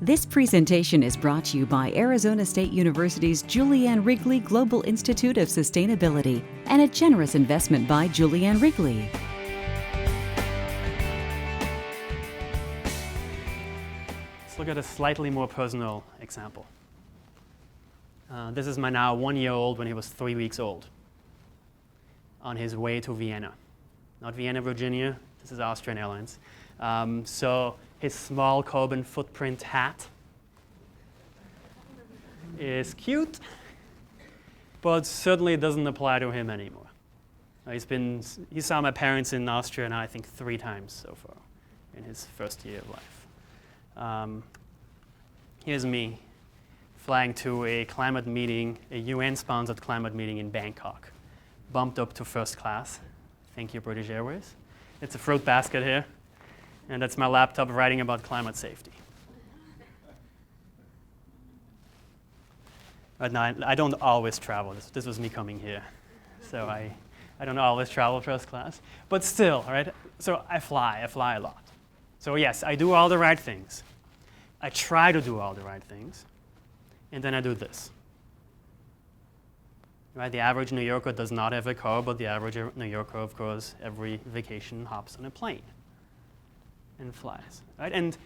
This presentation is brought to you by Arizona State University's Julianne Wrigley Global Institute of Sustainability and a generous investment by Julianne Wrigley. Let's look at a slightly more personal example. This is my now 1-year-old when he was 3 weeks old, on his way to Vienna. Not Vienna, Virginia. This is Austrian Airlines. So his small carbon footprint hat is cute, but certainly doesn't apply to him anymore. He saw my parents in Austria now I think 3 times so far in his first year of life. Here's me flying to a climate meeting, a UN-sponsored climate meeting in Bangkok, bumped up to first class. Thank you, British Airways. It's a fruit basket here, and that's my laptop writing about climate safety. But no, I don't always travel. This was me coming here. So I don't always travel first class. But still, right? So I fly a lot. So yes, I do all the right things. I try to do all the right things. And then I do this. Right? The average New Yorker does not have a car, but the average New Yorker, of course, every vacation hops on a plane and flies. Right? And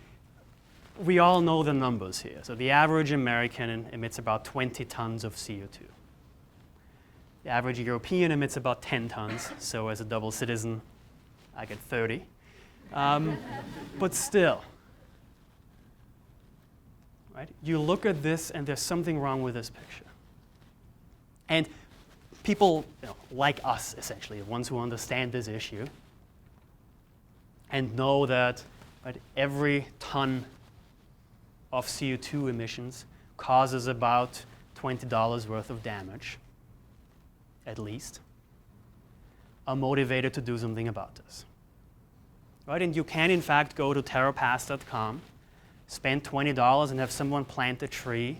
we all know the numbers here. So the average American emits about 20 tons of CO2. The average European emits about 10 tons. So as a double citizen, I get 30. But still, right? You look at this and there's something wrong with this picture. And people like us, essentially, the ones who understand this issue and know that every ton of CO2 emissions causes about $20 worth of damage, at least, are motivated to do something about this. Right? And you can, in fact, go to terrapass.com, spend $20 and have someone plant a tree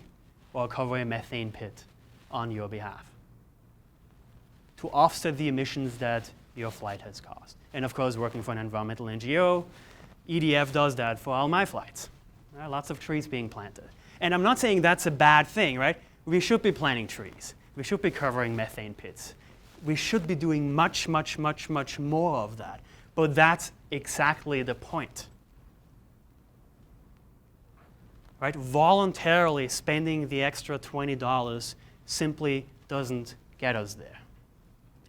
or cover a methane pit on your behalf to offset the emissions that your flight has caused. And of course, working for an environmental NGO, EDF does that for all my flights. Lots of trees being planted. And I'm not saying that's a bad thing, right? We should be planting trees. We should be covering methane pits. We should be doing much, much, much, much more of that. But that's exactly the point. Right? Voluntarily spending the extra $20 simply doesn't get us there.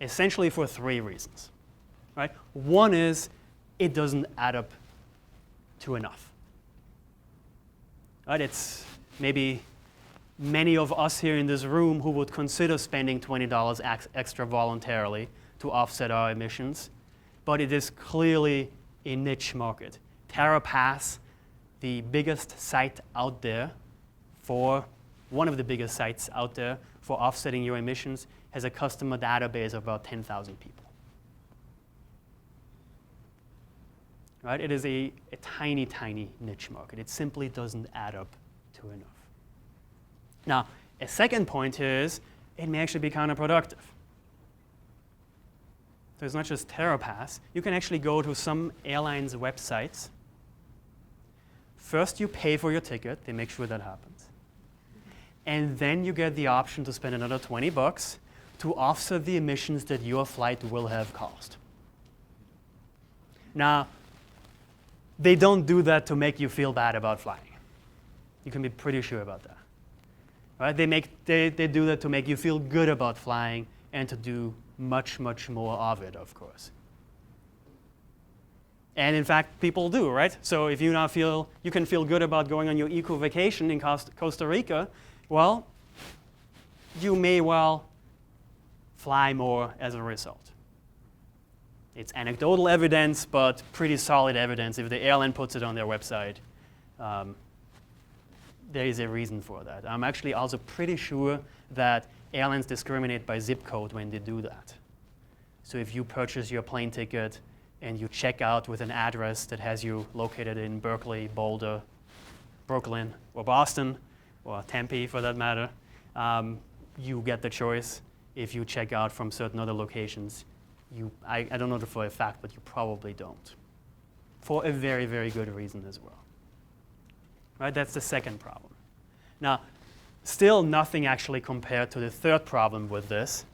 Essentially for 3 reasons. Right? One is it doesn't add up to enough. Right? It's maybe many of us here in this room who would consider spending $20 extra voluntarily to offset our emissions, but it is clearly a niche market. TerraPass, the biggest site out there one of the biggest sites out there for offsetting your emissions, has a customer database of about 10,000 people. Right? It is a tiny, tiny niche market. It simply doesn't add up to enough. Now, a second point is it may actually be counterproductive. So it's not just TerraPass. You can actually go to some airlines' websites. First, you pay for your ticket. They make sure that happens. And then you get the option to spend another $20 to offset the emissions that your flight will have caused. Now, they don't do that to make you feel bad about flying. You can be pretty sure about that. Right? They do that to make you feel good about flying and to do much, much more of it, of course. And in fact, people do, right? So if you can feel good about going on your eco vacation in Costa Rica, well, you may well fly more as a result. It's anecdotal evidence, but pretty solid evidence. If the airline puts it on their website, there is a reason for that. I'm actually also pretty sure that airlines discriminate by zip code when they do that. So if you purchase your plane ticket and you check out with an address that has you located in Berkeley, Boulder, Brooklyn, or Boston, or Tempe for that matter, you get the choice. If you check out from certain other locations, I don't know for a fact, but you probably don't. For a very, very good reason as well. right? That's the second problem. Now, still nothing actually compared to the third problem with this,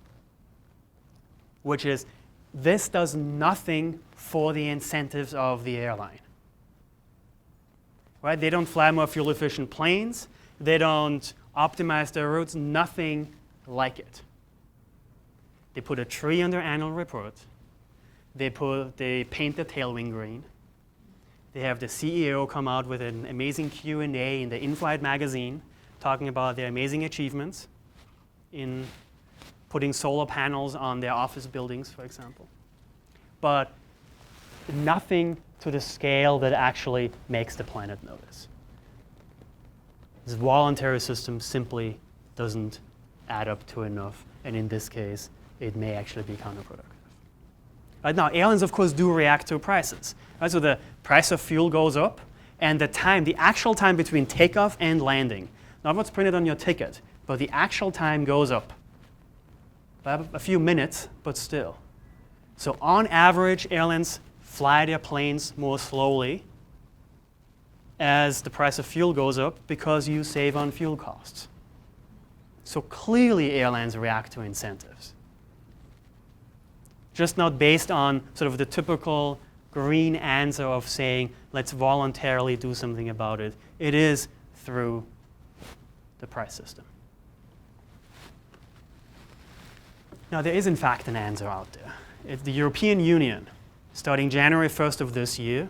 which is this does nothing for the incentives of the airline. Right? They don't fly more fuel-efficient planes. They don't optimize their routes, nothing like it. They put a tree on their annual report. They paint the tailwing green. They have the CEO come out with an amazing Q&A in the In-Flight magazine talking about their amazing achievements in putting solar panels on their office buildings, for example. But nothing to the scale that actually makes the planet notice. This voluntary system simply doesn't add up to enough, and in this case, it may actually be counterproductive. Right now, airlines, of course, do react to prices. Right? So the price of fuel goes up, and the actual time between takeoff and landing, not what's printed on your ticket, but the actual time goes up by a few minutes, but still. So on average, airlines fly their planes more slowly as the price of fuel goes up because you save on fuel costs. So clearly airlines react to incentives. Just not based on sort of the typical green answer of saying, let's voluntarily do something about it. It is through the price system. Now, there is in fact an answer out there. It's the European Union, starting January 1st of this year,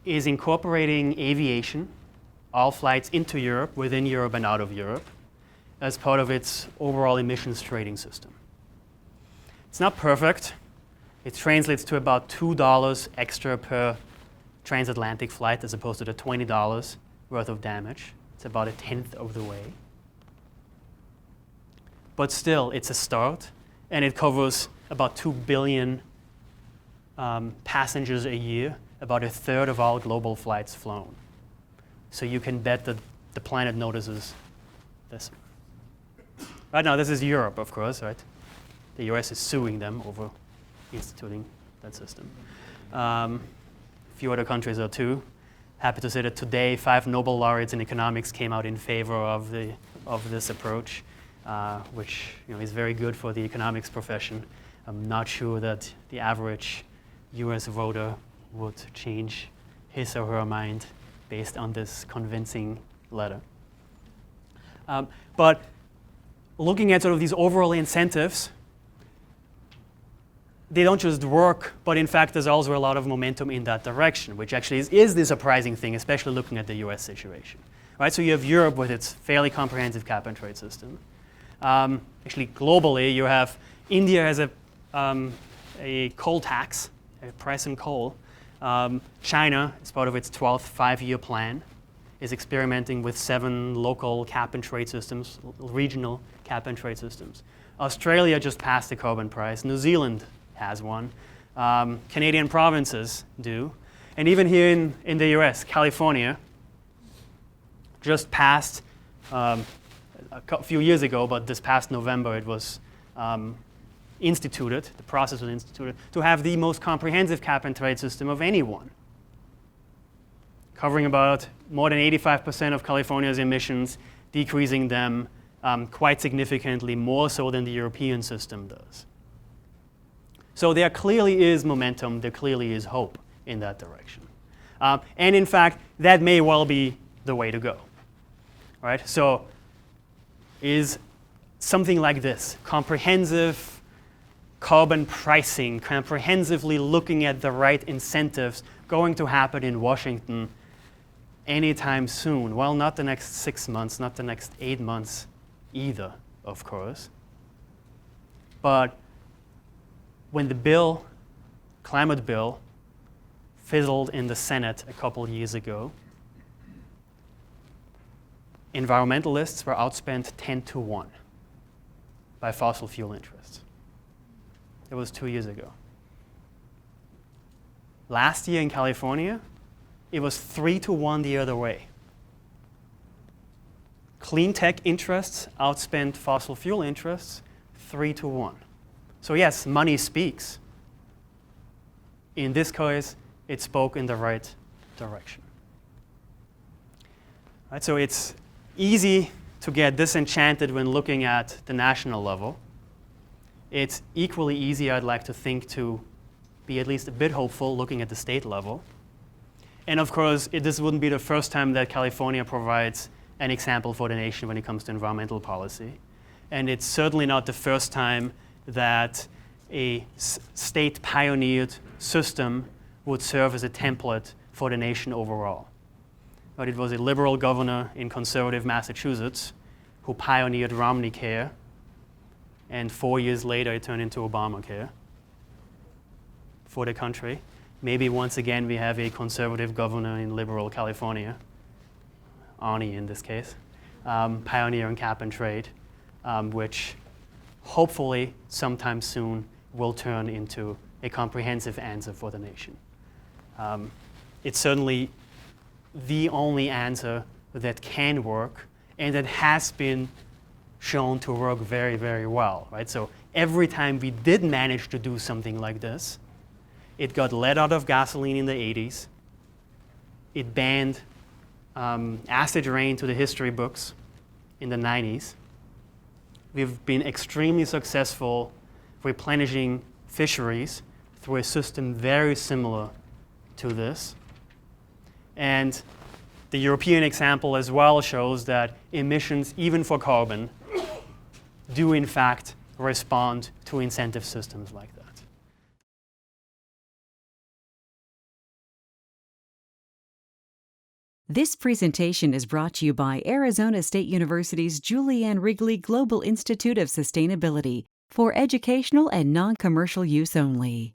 is incorporating aviation, all flights into Europe, within Europe and out of Europe, as part of its overall emissions trading system. It's not perfect. It translates to about $2 extra per transatlantic flight as opposed to the $20 worth of damage. It's about a tenth of the way. But still, it's a start, and it covers about 2 billion passengers a year, about a third of all global flights flown. So you can bet that the planet notices this. Right now, this is Europe, of course, right? The US is suing them over instituting that system. A few other countries are too. Happy to say that today, 5 Nobel laureates in economics came out in favor of this approach, which is very good for the economics profession. I'm not sure that the average US voter would change his or her mind based on this convincing letter. But looking at sort of these overall incentives, they don't just work, but in fact there's also a lot of momentum in that direction, which actually is the surprising thing, especially looking at the US situation. Right? So you have Europe with its fairly comprehensive cap and trade system. Actually, globally, you have India has a coal tax, a price on coal. China, as part of its 12th five-year plan, is experimenting with 7 local cap and trade systems, regional cap and trade systems. Australia just passed the carbon price. New Zealand has one. Canadian provinces do. And even here in the US, California just passed a few years ago, but this past November it was instituted, the process was instituted, to have the most comprehensive cap and trade system of anyone, covering about more than 85% of California's emissions, decreasing them quite significantly, more so than the European system does. So there clearly is momentum, there clearly is hope in that direction. And in fact, that may well be the way to go. Right? So is something like this, comprehensive carbon pricing, comprehensively looking at the right incentives, going to happen in Washington anytime soon? Well, not the next 6 months, not the next 8 months either, of course. But when the climate bill, fizzled in the Senate a couple years ago, environmentalists were outspent 10-1 by fossil fuel interests. It was 2 years ago. Last year in California, it was 3-1 the other way. Clean tech interests outspent fossil fuel interests 3-1. So yes, money speaks. In this case, it spoke in the right direction. Right? So it's easy to get disenchanted when looking at the national level. It's equally easy, I'd like to think, to be at least a bit hopeful looking at the state level. And of course, this wouldn't be the first time that California provides an example for the nation when it comes to environmental policy. And it's certainly not the first time that a state-pioneered system would serve as a template for the nation overall. But it was a liberal governor in conservative Massachusetts who pioneered Romney Care, and 4 years later it turned into Obamacare for the country. Maybe once again we have a conservative governor in liberal California, Arnie in this case, pioneering cap and trade, which hopefully sometime soon will turn into a comprehensive answer for the nation. It's certainly the only answer that can work and that has been shown to work very, very well, right? So every time we did manage to do something like this, it got let out of gasoline in the 80s. It banned acid rain to the history books in the 90s. We've been extremely successful replenishing fisheries through a system very similar to this. And the European example as well shows that emissions, even for carbon, do in fact respond to incentive systems like that. This presentation is brought to you by Arizona State University's Julianne Wrigley Global Institute of Sustainability for educational and non-commercial use only.